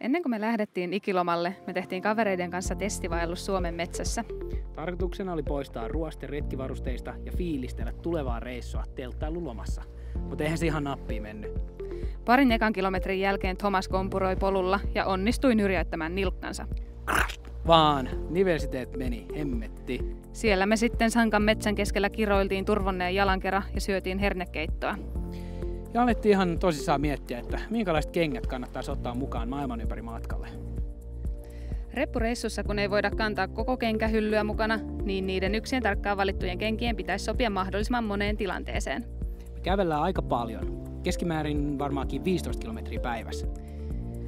Ennen kuin me lähdettiin ikilomalle, me tehtiin kavereiden kanssa testivaellus Suomen metsässä. Tarkoituksena oli poistaa ruoste retkivarusteista ja fiilistellä tulevaa reissua telttailulomassa. Mutta eihän se ihan nappiin mennyt. Parin ekan kilometrin jälkeen Thomas kompuroi polulla ja onnistui nyrjäyttämään nilkkansa. Vaan, nivelsiteet meni, hemmetti. Siellä me sitten Sankan metsän keskellä kiroiltiin turvonneen jalankera ja syötiin hernekeittoa. Ja alettiin ihan tosissaan miettiä, että minkälaiset kengät kannattaisi ottaa mukaan maailman ympäri matkalle. Reppureissussa, kun ei voida kantaa koko kenkähyllyä mukana, niin niiden yksien tarkkaan valittujen kenkien pitäisi sopia mahdollisimman moneen tilanteeseen. Me kävellään aika paljon, keskimäärin varmaankin 15 kilometriä päivässä.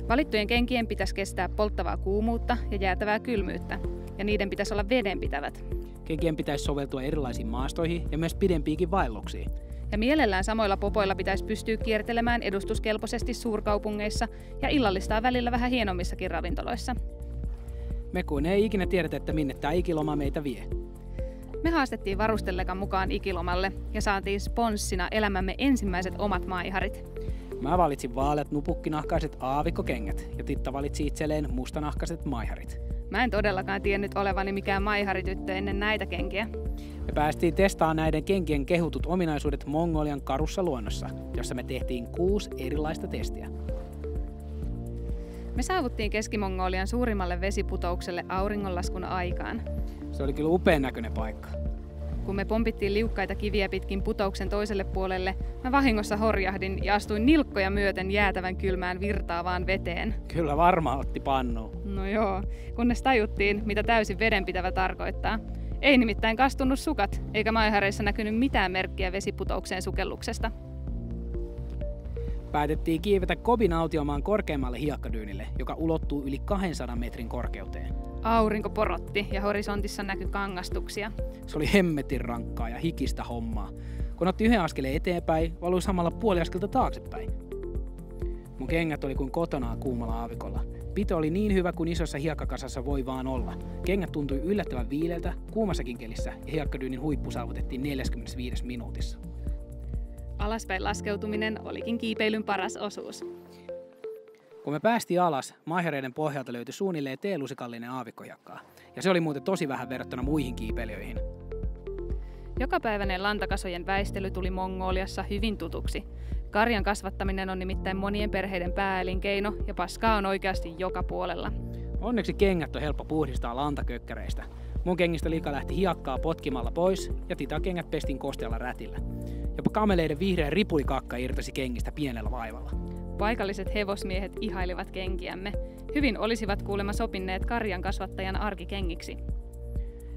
Valittujen kenkien pitäisi kestää polttavaa kuumuutta ja jäätävää kylmyyttä, ja niiden pitäisi olla vedenpitävät. Kenkien pitäisi soveltua erilaisiin maastoihin ja myös pidempiinkin vaelluksiin. Ja mielellään samoilla popoilla pitäisi pystyä kiertelemään edustuskelpoisesti suurkaupungeissa ja illallistaa välillä vähän hienommissakin ravintoloissa. Me kun ei ikinä tiedetä, että minne tämä ikiloma meitä vie. Me haastettiin varustellekan mukaan ikilomalle ja saatiin sponssina elämämme ensimmäiset omat maiharit. Mä valitsin vaaleat nupukkinahkaiset aavikkokengät ja Titta valitsi itselleen mustanahkaiset maiharit. Mä en todellakaan tiennyt olevani mikään maiharityttö ennen näitä kenkiä. Me päästiin testaamaan näiden kenkien kehutut ominaisuudet Mongolian karussa luonnossa, jossa me tehtiin 6 erilaista testiä. Me saavuttiin Keski-Mongolian suurimmalle vesiputoukselle auringonlaskun aikaan. Se oli kyllä upean näköinen paikka. Kun me pompittiin liukkaita kiviä pitkin putouksen toiselle puolelle, mä vahingossa horjahdin ja astuin nilkkoja myöten jäätävän kylmään virtaavaan veteen. Kyllä varmaan otti pannuun. No joo, kunnes tajuttiin, mitä täysin vedenpitävä tarkoittaa. Ei nimittäin kastunut sukat, eikä maihareissa näkynyt mitään merkkiä vesiputoukseen sukelluksesta. Päätettiin kiivetä Kobin autiomaan korkeammalle hiekkadyynille, joka ulottuu yli 200 metrin korkeuteen. Aurinko porotti ja horisontissa näkyi kangastuksia. Se oli hemmetin rankkaa ja hikistä hommaa. Kun otti yhden askeleen eteenpäin, valui samalla puoli askelta taaksepäin. Mun kengät oli kuin kotonaan kuumalla aavikolla. Pito oli niin hyvä kuin isossa hiekkakasassa voi vaan olla. Kengät tuntui yllättävän viileältä kuumassakin kelissä ja hiekkadyynin huippu saavutettiin 45 minuutissa. Alaspäin laskeutuminen olikin kiipeilyn paras osuus. Kun me päästiin alas, maihareiden pohjalta löytyi suunnilleen teelusikallinen aavikkohiekkaa. Ja se oli muuten tosi vähän verrattuna muihin kiipeilijöihin. Jokapäiväinen lantakasojen väistely tuli Mongoliassa hyvin tutuksi. Karjan kasvattaminen on nimittäin monien perheiden pääelinkeino ja paskaa on oikeasti joka puolella. Onneksi kengät on helppo puhdistaa lantakökkäreistä. Mun kengistä liika lähti hiekkaa potkimalla pois ja titakengät pestiin kostealla rätillä. Jopa kameleiden vihreä ripulikakka irtosi kengistä pienellä vaivalla. Paikalliset hevosmiehet ihailivat kenkiämme. Hyvin olisivat kuulemma sopineet karjan kasvattajan arkikengiksi.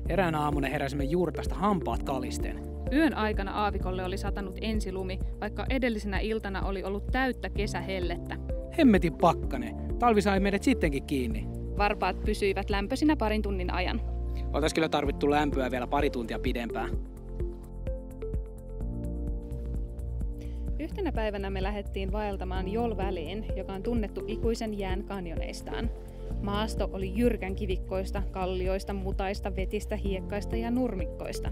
Eräänä aamuna heräsimme juurtasta hampaat kalisten. Yön aikana aavikolle oli satanut ensilumi, vaikka edellisenä iltana oli ollut täyttä kesähellettä. Hemmetin pakkane. Talvi sai meidät sittenkin kiinni. Varpaat pysyivät lämpöisinä parin tunnin ajan. Oltais kyllä tarvittu lämpöä vielä pari tuntia pidempään. Yhtenä päivänä me lähdettiin vaeltamaan Jol-väliin, joka on tunnettu ikuisen jään kanjoneistaan. Maasto oli jyrkän kivikkoista, kallioista, mutaista, vetistä, hiekkaista ja nurmikkoista.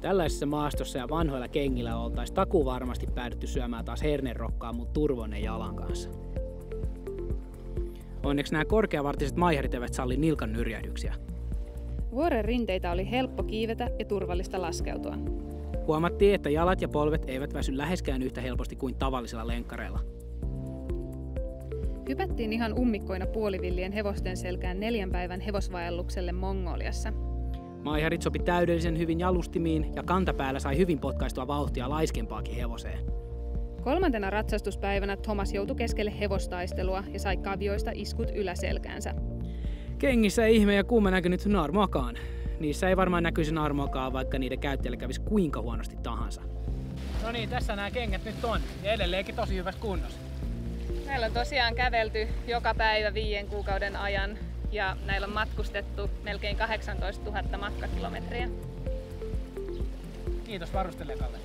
Tällaisessa maastossa ja vanhoilla kengillä oltaisiin takuvarmasti päädytty syömään taas hernerokkaa mun turvonnen jalan kanssa. Onneksi nämä korkeavartiset maiharit eivät salli nilkan nyrjähdyksiä. Vuoren rinteitä oli helppo kiivetä ja turvallista laskeutua. Huomattiin, että jalat ja polvet eivät väsy läheskään yhtä helposti kuin tavallisilla lenkkareilla. Hypättiin ihan ummikkoina puolivillien hevosten selkään 4 päivän hevosvaellukselle Mongoliassa. Maiharit sopi täydellisen hyvin jalustimiin ja kantapäällä sai hyvin potkaistua vauhtia laiskempaakin hevoseen. 3. ratsastuspäivänä Thomas joutui keskelle hevostaistelua ja sai kavioista iskut yläselkäänsä. Kengissä ei ihme ja kuume näkynyt narmoakaan. Niissä ei varmaan näkyisi narmoakaan, vaikka niiden käyttäjälle kävisi kuinka huonosti tahansa. No niin, tässä nämä kengät nyt on ja edelleenkin tosi hyvässä kunnossa. Näillä on tosiaan kävelty joka päivä 5 kuukauden ajan ja näillä on matkustettu melkein 18 000 matkakilometriä. Kiitos varustelijakalle.